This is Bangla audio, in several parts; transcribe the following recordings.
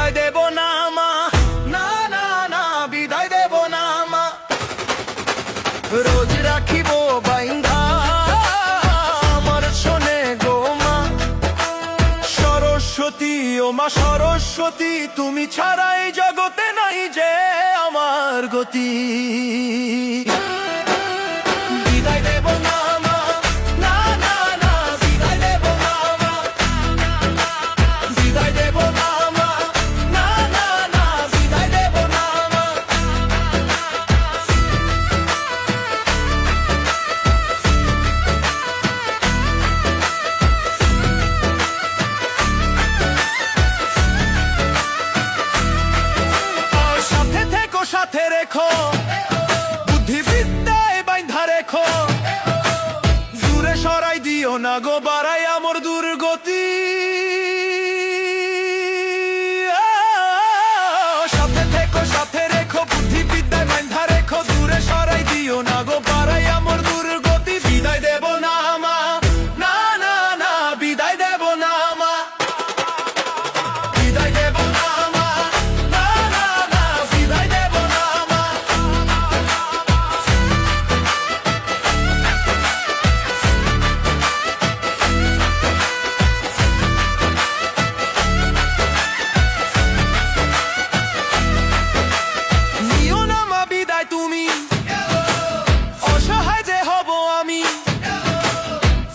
বিদায় দেব না মা, না না না বিদায় দেব না মা। রোজ রাখিব বাইন্ধা আমার শোনে গো মা। সরস্বতী ও মা সরস্বতী, তুমি ছাড়াই জগতে নাই যে আমার গতি। বিদায় দেব না মা, না না না বিদায় দেব না মা। বিদায় দেব না মা, না না না বিদায় দেব না মা। সাথে থেকো সাথে রেখো, বুদ্ধিবিদ্যায় বাইন্ধা রেখো। দূরে সরাই দিও না গো, বাড়াই আমর দুর্গতি। সাথে থেকো সাথে রেখো, বুদ্ধিবিদ্যায় বাইন্ধা রেখো। দূরে সরাই দিও না গো, বাড়াই আমর দুর্গতি। বিদায় দেব না মা, না না না বিদায় দেব না মা। বিদায় দেব না মা, না না না বিদায় দেব না মা। নিও না মা বিদায় তুমি, অসহায় যে হব আমি।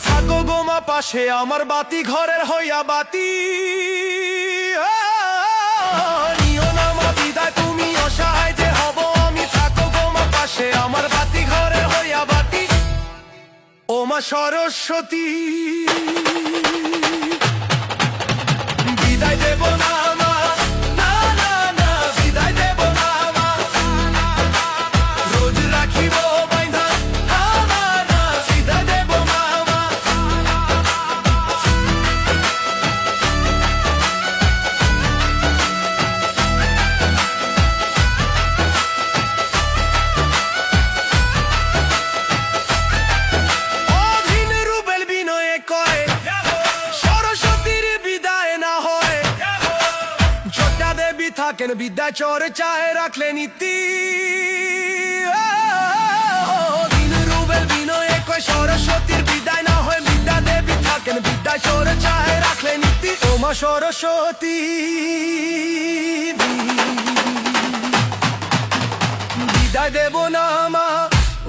থাকো গো মা পাশে আমার, বাতি ঘরের হইয়া বাতি। নিও না মা বিদায় তুমি, অসহায় যে হব আমি। থাকো গো মা পাশে আমার, বাতি ঘরের হইয়া বাতি। ও মা সরস্বতী, বিদায় দেব না মা, না না না বিদায় দেব না মা। রোজ রাখিব বাইন্ধা আমার, না বিদায় দেব না মা। অধীন রুবেল বিনয়ে কয়, সরস্বতীর বিদায় না হয়। ছোটা দেবী থাকেন বিদ্যায় চর্চায় রাখলে নীতি। অধীন রুবেল বিনয়ে কয়, সরস্বতীর বিদায় না হয়। বিদ্যা দেবী থাকেন বিদ্যায় চর্চায় রাখলে নীতি। ও মা সরস্বতী, বিদায় দেব না মা,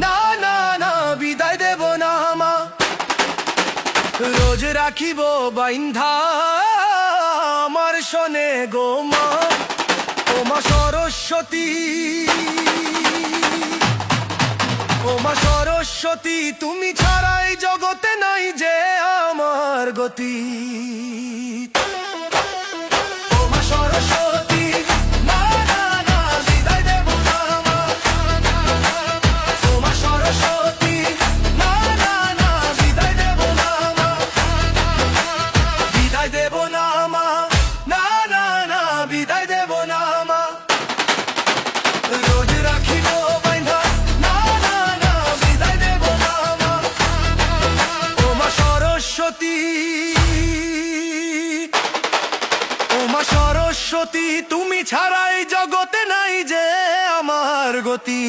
না না না বিদায় দেব না মা। রোজ রাখিব বাইন্ধা আমার শোনে গো মা। ও মা সরস্বতী, ও মা সরস্বতী, তুমি ছাড়াই জগতে নাই যে আমার গতি। ও মা সরস্বতী, না না না বিদায় দেব না মা। ও মা সরস্বতী, না না না বিদায় দেব না মা। বিদায় দেব না মা, না না না বিদায় দেব না মা। রোজ রাখিব বাইন্ধা, না না না বিদায় দেব না মা। ও মা সরস্বতী, ও মা সরস্বতী, তুমি ছাড়াই জগতে নাই যে আমার গতি।